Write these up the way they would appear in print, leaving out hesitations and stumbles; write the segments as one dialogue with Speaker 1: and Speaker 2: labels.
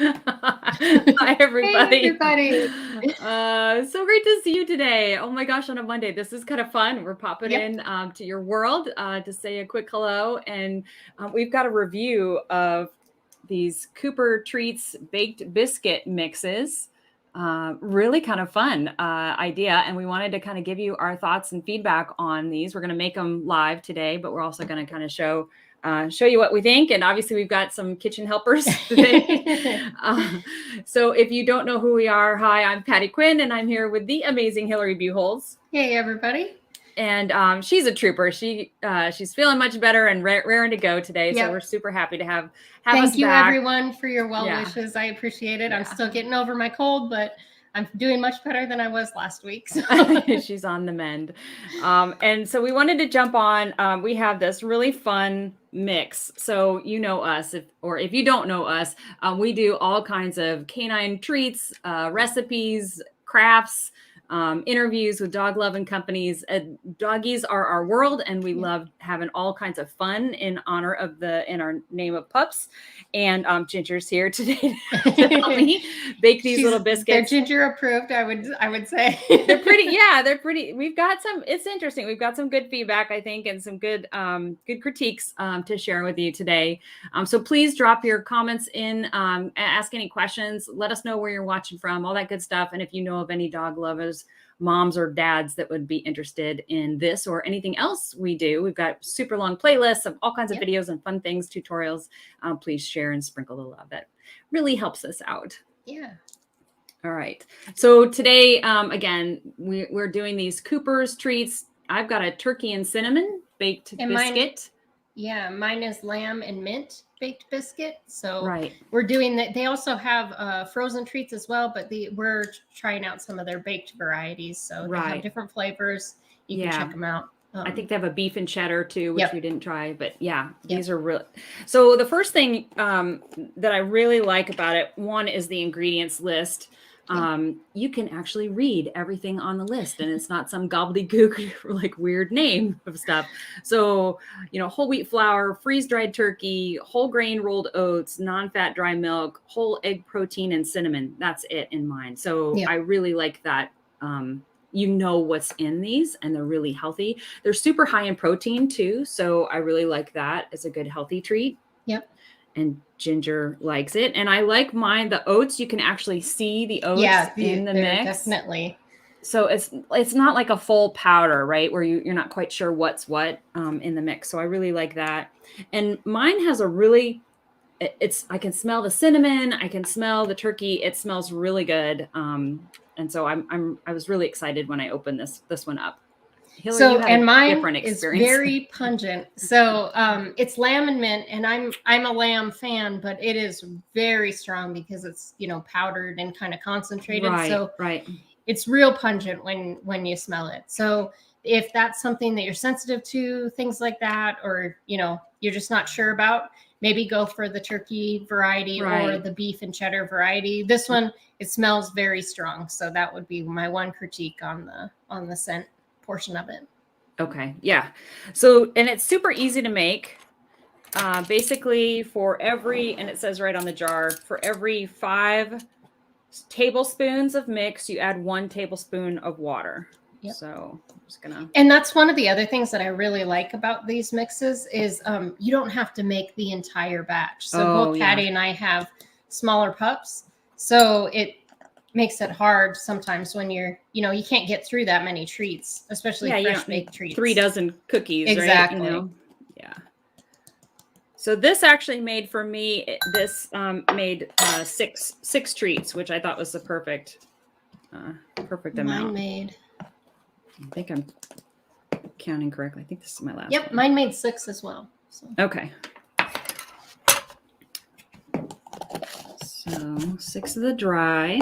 Speaker 1: Hi,
Speaker 2: Hey,
Speaker 1: everybody.
Speaker 2: everybody.
Speaker 1: So great to see you today. Oh my gosh, on a Monday. This is kind of fun. We're popping
Speaker 2: Yep.
Speaker 1: in to your world to say a quick hello. And we've got a review of these Cooper Treats baked biscuit mixes. Really kind of fun idea. And we wanted to kind of give you our thoughts and feedback on these. We're going to make them live today, but we're also going to kind of show you what we think. And obviously we've got some kitchen helpers today. So if you don't know who we are, hi, I'm Patty Quinn, and I'm here with the amazing Hillary Buchholz.
Speaker 2: Hey, everybody.
Speaker 1: And she's a trooper. She's feeling much better and raring to go today. So
Speaker 2: Yep.
Speaker 1: we're super happy to have
Speaker 2: Thank
Speaker 1: us
Speaker 2: you,
Speaker 1: back.
Speaker 2: everyone, for your well
Speaker 1: Yeah.
Speaker 2: wishes. I appreciate it.
Speaker 1: Yeah.
Speaker 2: I'm still getting over my cold, but I'm doing much better than I was last week. So.
Speaker 1: She's on the mend. And so we wanted to jump on. We have this really fun mix. So you know us, if you don't know us, we do all kinds of canine treats, recipes, crafts, interviews with dog loving companies. Doggies are our world, and we love having all kinds of fun in honor of in our name of pups. And Ginger's here today to help me bake these little biscuits.
Speaker 2: They're Ginger approved, I would say.
Speaker 1: They're pretty. Yeah, they're pretty. We've got some. It's interesting. We've got some good feedback, I think, and some good critiques to share with you today. So please drop your comments in, ask any questions. Let us know where you're watching from, all that good stuff. And if you know of any dog lovers, moms or dads that would be interested in this or anything else we do, we've got super long playlists of all kinds of videos and fun things, tutorials. Please share and sprinkle the love. That really helps us out.
Speaker 2: Yeah.
Speaker 1: All right. So today, again, we're doing these Cooper's treats. I've got a turkey and cinnamon baked biscuit.
Speaker 2: Mine is lamb and mint baked biscuit. So
Speaker 1: right.
Speaker 2: We're doing that. They also have frozen treats as well, but we're trying out some of their baked varieties. So they have different flavors. You can check them out.
Speaker 1: I think they have a beef and cheddar too, which we didn't try, but yeah, these are real. So the first thing that I really like about it, one is the ingredients list. You can actually read everything on the list, and it's not some gobbledygook like weird name of stuff. So, whole wheat flour, freeze-dried turkey, whole grain rolled oats, non-fat dry milk, whole egg protein, and cinnamon. That's it in mine. So I really like that. What's in these, and they're really healthy. They're super high in protein too. So I really like that as a good healthy treat.
Speaker 2: Yep.
Speaker 1: And Ginger likes it. And I like mine, the oats, you can actually see the oats in the mix.
Speaker 2: Definitely.
Speaker 1: So it's not like a full powder, right? Where you're not quite sure what's what in the mix. So I really like that. And mine has a really, I can smell the cinnamon. I can smell the turkey. It smells really good. And so I was really excited when I opened this one up.
Speaker 2: Hillary, and mine is very pungent. So it's lamb and mint, and I'm a lamb fan, but it is very strong because it's powdered and kind of concentrated. So it's real pungent when you smell it. So if that's something that you're sensitive to, things like that, or you're just not sure about, maybe go for the turkey variety or the beef and cheddar variety. This one, it smells very strong. So that would be my one critique on the scent portion of it.
Speaker 1: Okay. Yeah. So, and it's super easy to make. Basically and it says right on the jar, for every 5 tablespoons of mix, you add 1 tablespoon of water. Yep. So I'm just gonna.
Speaker 2: And that's one of the other things that I really like about these mixes is you don't have to make the entire batch. So both Patty and I have smaller pups, so it makes it hard sometimes when you can't get through that many treats, especially fresh baked treats.
Speaker 1: 3 dozen cookies,
Speaker 2: exactly.
Speaker 1: Right? Yeah. So this actually made for me. This made 6 treats, which I thought was the perfect amount.
Speaker 2: Mine made.
Speaker 1: I think I'm counting correctly. I think this is my last.
Speaker 2: Yep, one. Mine made 6 as well. So.
Speaker 1: Okay. So 6 of the dry.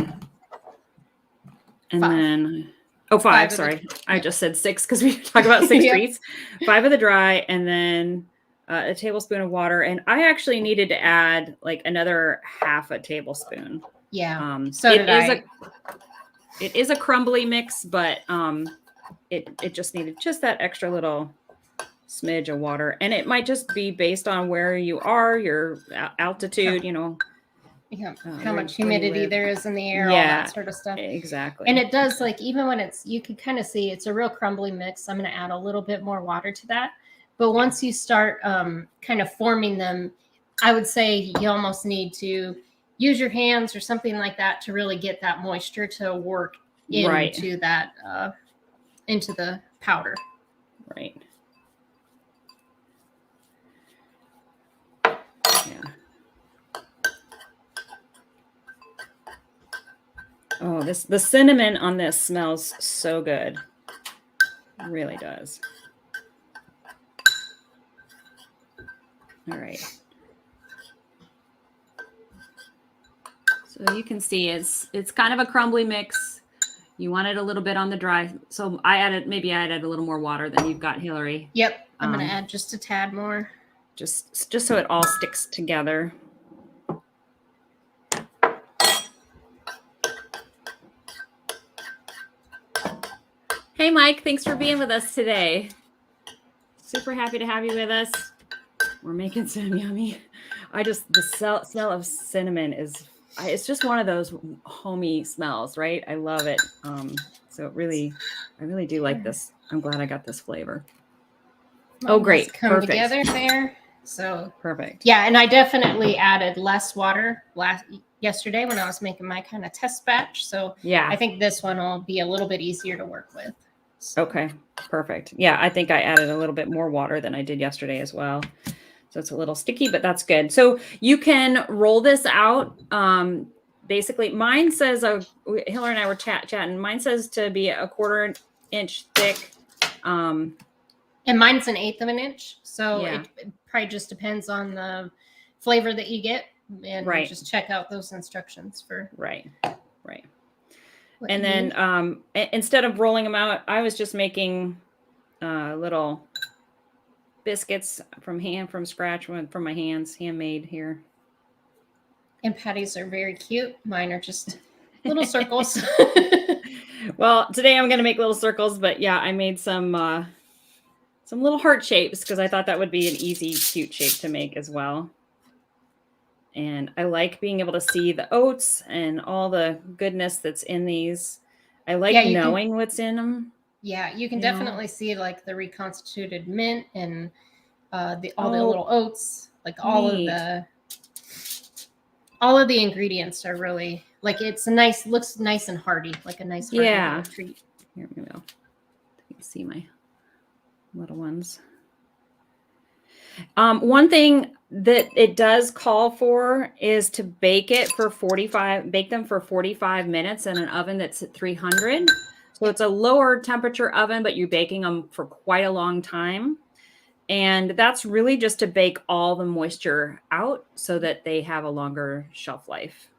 Speaker 1: And 5. Then, 5, sorry. I just said 6 because we talk about 6 treats. 5 of the dry, and then a tablespoon of water. And I actually needed to add like another half a tablespoon.
Speaker 2: Yeah. So it
Speaker 1: is a crumbly mix, but it just needed just that extra little smidge of water. And it might just be based on where you are, your altitude,
Speaker 2: how much humidity there is in the air, all that sort of stuff.
Speaker 1: Exactly.
Speaker 2: And it does, like, even when you can kind of see it's a real crumbly mix. I'm going to add a little bit more water to that. But once you start kind of forming them, I would say you almost need to use your hands or something like that to really get that moisture to work into that, into the powder.
Speaker 1: Right. Yeah. Oh, the cinnamon on this smells so good. It really does. All right. So you can see it's kind of a crumbly mix. You want it a little bit on the dry. So maybe I added a little more water than you've got, Hillary.
Speaker 2: Yep. I'm going to add just a tad more.
Speaker 1: Just so it all sticks together. Hey, Mike, thanks for being with us today. Super happy to have you with us. We're making some yummy. The smell of cinnamon it's just one of those homey smells, right? I love it. So I really do like this. I'm glad I got this flavor. Oh, great.
Speaker 2: Come together there. So
Speaker 1: perfect.
Speaker 2: Yeah, and I definitely added less water yesterday when I was making my kind of test batch. So yeah, I think this one will be a little bit easier to work with. So.
Speaker 1: Okay, perfect. Yeah, I think I added a little bit more water than I did yesterday as well. So it's a little sticky, but that's good. So you can roll this out. Basically, mine says, Hillary and I were chatting. Mine says to be a 1/4 inch thick.
Speaker 2: And mine's 1/8 of an inch. So it probably just depends on the flavor that you get. And just check out those instructions for.
Speaker 1: Right. And then instead of rolling them out, I was just making little biscuits from scratch from my hands, handmade here.
Speaker 2: And patties are very cute. Mine are just little circles.
Speaker 1: Well, today I'm going to make little circles, but yeah, I made some little heart shapes because I thought that would be an easy, cute shape to make as well. And I like being able to see the oats and all the goodness that's in these. I like knowing what's in them.
Speaker 2: Yeah, you can definitely see like the reconstituted mint and the little oats, like all of the ingredients are really like looks nice and hearty, like a nice hearty little treat.
Speaker 1: Here we go. You can see my little ones. One thing that it does call for is to bake them for 45 minutes in an oven that's at 300. So it's a lower temperature oven, but you're baking them for quite a long time. And that's really just to bake all the moisture out so that they have a longer shelf life.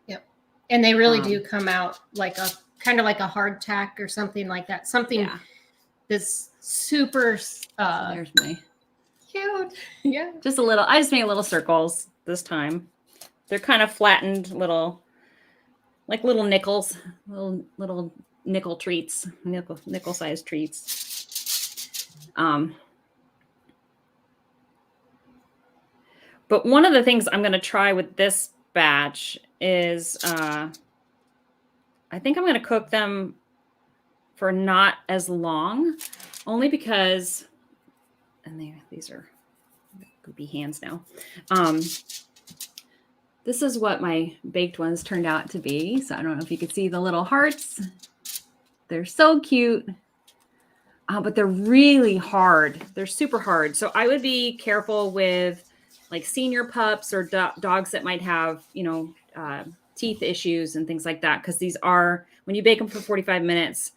Speaker 2: Yep. And they really do come out like kind of like a hardtack or something like that. Something that's super
Speaker 1: there's my
Speaker 2: cute. Yeah.
Speaker 1: Just a little. I just made little circles this time. They're kind of flattened little nickels, little nickel treats, nickel sized treats. But one of the things I'm going to try with this batch is I think I'm going to cook them for not as long, only because, and these are goopy hands now. This is what my baked ones turned out to be. So I don't know if you could see the little hearts. They're so cute, but they're really hard. They're super hard. So I would be careful with like senior pups or dogs that might have, teeth issues and things like that. Because these are, when you bake them for 45 minutes,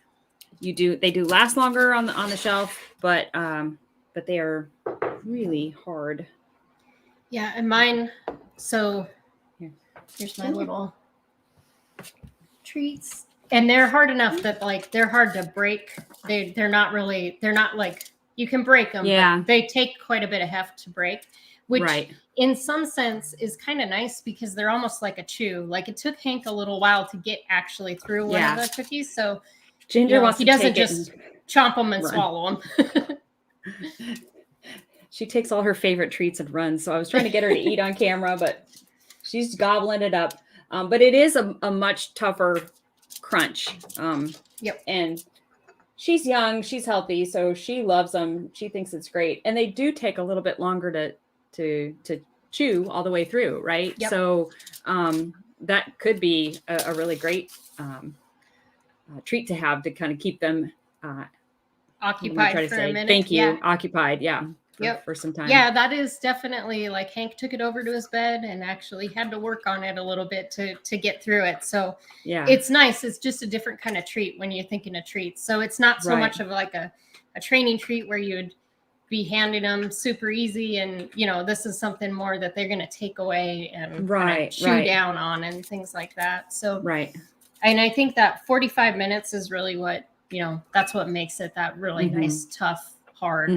Speaker 1: they do last longer on the shelf, but they are really hard.
Speaker 2: Yeah, and mine. So here's my little treats, and they're hard enough that like they're hard to break. They're not like you can break them.
Speaker 1: Yeah,
Speaker 2: but they take quite a bit of heft to break. Which in some sense is kind of nice because they're almost like a chew. Like it took Hank a little while to get actually through one of the cookies. So
Speaker 1: Ginger wants
Speaker 2: he doesn't just chomp them and swallow them.
Speaker 1: She takes all her favorite treats and runs. So I was trying to get her to eat on camera, but she's gobbling it up. But it is a much tougher crunch.
Speaker 2: Yep.
Speaker 1: And she's young, she's healthy, so she loves them. She thinks it's great. And they do take a little bit longer to chew all the way through, right?
Speaker 2: Yep.
Speaker 1: So that could be a really great treat to have to kind of keep them
Speaker 2: occupied for a minute.
Speaker 1: Thank you. Occupied. Yeah. For some time.
Speaker 2: Yeah, that is definitely like Hank took it over to his bed and actually had to work on it a little bit to get through it. So
Speaker 1: yeah,
Speaker 2: it's nice. It's just a different kind of treat when you're thinking of treats. So it's not so much of like a training treat where you would be handing them super easy. And, you know, this is something more that they're going to take away and chew down on and things like that. So, and I think that 45 minutes is really what, you know, that's what makes it that really nice, tough, hard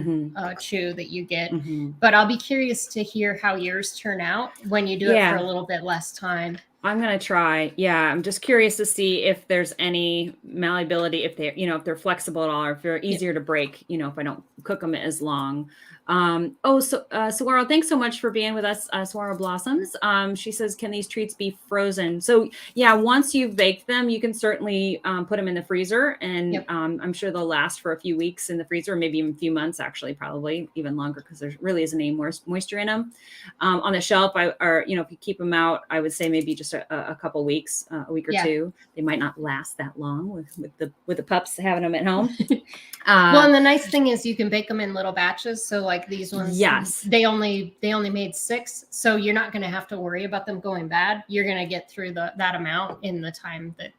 Speaker 2: chew that you get. But I'll be curious to hear how yours turn out when you do it for a little bit less time.
Speaker 1: I'm going to try. Yeah. I'm just curious to see if there's any malleability, if they're, you know, if they're flexible at all, or if they're easier to break, you know, if I don't cook them as long. Saguaro, thanks so much for being with us. Saguaro Blossoms. She says, can these treats be frozen? So yeah, once you've baked them, you can certainly put them in the freezer, and I'm sure they'll last for a few weeks in the freezer, maybe even a few months, actually, probably even longer, because there really isn't any more moisture in them. On the shelf, or, you know, if you keep them out, I would say maybe just a couple weeks, a week or two. They might not last that long with the pups having them at home.
Speaker 2: Well, and the nice thing is you can bake them in little batches. So like these ones, they only made 6. So you're not going to have to worry about them going bad. You're going to get through that amount in the time that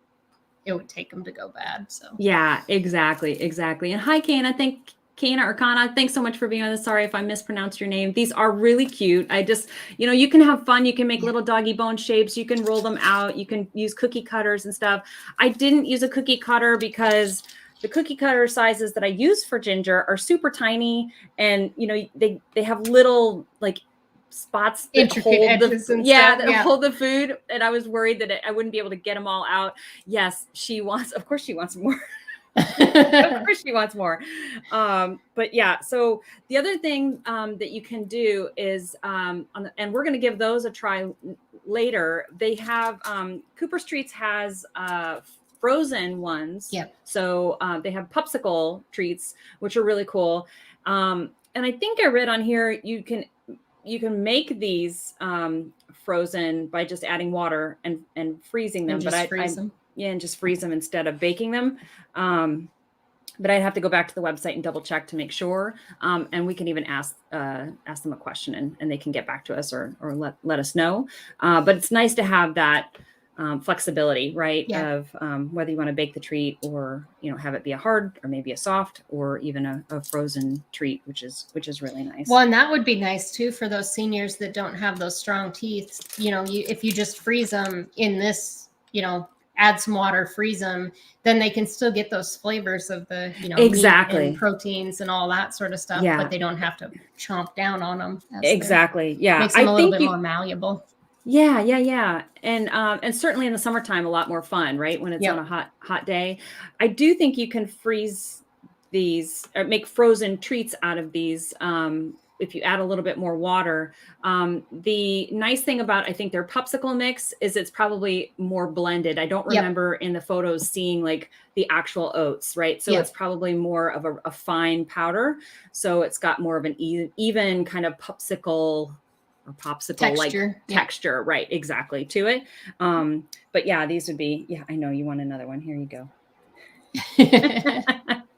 Speaker 2: it would take them to go bad. So
Speaker 1: yeah, exactly. And hi, Kana, thanks so much for being on this. Sorry if I mispronounced your name. These are really cute. I just, you know, you can have fun. You can make little doggy bone shapes. You can roll them out. You can use cookie cutters and stuff. I didn't use a cookie cutter because the cookie cutter sizes that I use for Ginger are super tiny, and you know they have little like spots that hold hold the food, and I was worried that I wouldn't be able to get them all out. Yes, of course she wants more. Of course she wants more. But yeah, so the other thing that you can do is and we're going to give those a try later. They have Cooper's Treats has frozen ones. So they have popsicle treats, which are really cool. And I think I read on here you can make these frozen by just adding water and freezing them. And just freeze them instead of baking them. But I'd have to go back to the website and double check to make sure. And we can even ask them a question and they can get back to us or let us know. But it's nice to have that flexibility, right? Of whether you want to bake the treat or, you know, have it be a hard or maybe a soft or even a frozen treat, which is really nice.
Speaker 2: Well, and that would be nice too for those seniors that don't have those strong teeth. You know, if you just freeze them in this, you know, add some water, freeze them, then they can still get those flavors of the, you know, meat and proteins and all that sort of stuff, but they don't have to chomp down on them.
Speaker 1: Exactly. Yeah.
Speaker 2: Makes them a little bit more malleable.
Speaker 1: Yeah. And certainly in the summertime, a lot more fun, right? When it's on a hot day. I do think you can freeze these or make frozen treats out of these. If you add a little bit more water. The nice thing about, I think, their popsicle mix is it's probably more blended. I don't remember in the photos seeing like the actual oats, right? So it's probably more of a fine powder. So it's got more of an even kind of popsicle texture, right? Exactly, to it. But yeah, these would be, I know you want another one. Here you go.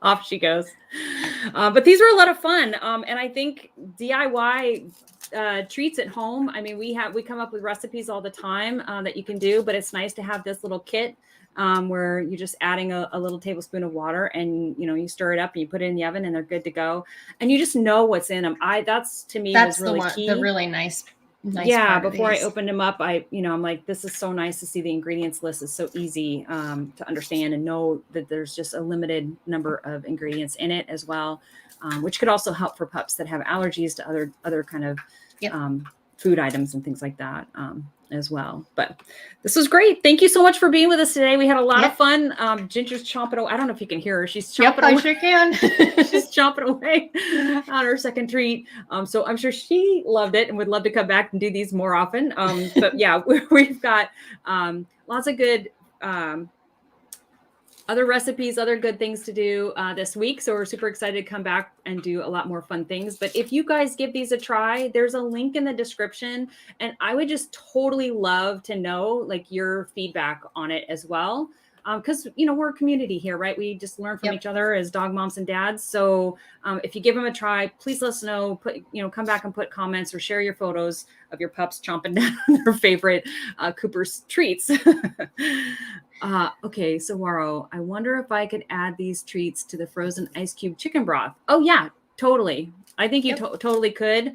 Speaker 1: Off she goes. But these were a lot of fun. And I think DIY treats at home. I mean, we come up with recipes all the time that you can do, but it's nice to have this little kit where you're just adding a little tablespoon of water and, you know, you stir it up and you put it in the oven and they're good to go. And you just know what's in them. That's to me, was really key.
Speaker 2: The really nice
Speaker 1: before I opened them up, I'm like, this is so nice to see the ingredients list. Is so easy to understand and know that there's just a limited number of ingredients in it as well, which could also help for pups that have allergies to other kind of food items and things like that. as well. But this was great. Thank you so much for being with us today. We had a lot of fun. Ginger's chomping away. I don't know if you can hear her. She's chomping away.
Speaker 2: I sure can.
Speaker 1: She's chomping away on her second treat. So I'm sure she loved it and would love to come back and do these more often. But yeah, we've got lots of good other recipes, other good things to do this week. So we're super excited to come back and do a lot more fun things. But if you guys give these a try, there's a link in the description. And I would just totally love to know like your feedback on it as well. Because, you know, we're a community here, right? We just learn from each other as dog moms and dads. So if you give them a try, please let us know, come back and put comments or share your photos of your pups chomping down their favorite Cooper's treats. Okay, so Waro, I wonder if I could add these treats to the frozen ice cube chicken broth. Oh yeah, totally. I think you totally could.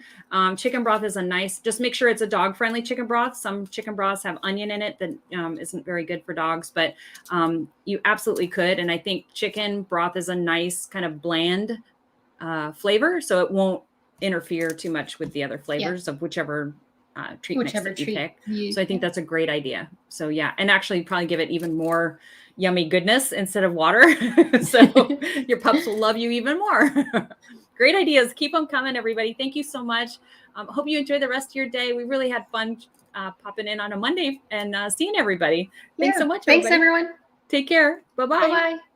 Speaker 1: Chicken broth is a nice, just make sure it's a dog friendly chicken broth. Some chicken broths have onion in it that isn't very good for dogs, but you absolutely could. And I think chicken broth is a nice kind of bland flavor, so it won't interfere too much with the other flavors of whichever treat mix that you pick. So I think that's a great idea. So yeah, and actually probably give it even more yummy goodness instead of water. So your pups will love you even more. Great ideas. Keep them coming, everybody. Thank you so much. Hope you enjoy the rest of your day. We really had fun popping in on a Monday and seeing everybody. Thanks so much.
Speaker 2: Thanks, everyone.
Speaker 1: Take care. Bye-bye.
Speaker 2: Bye-bye.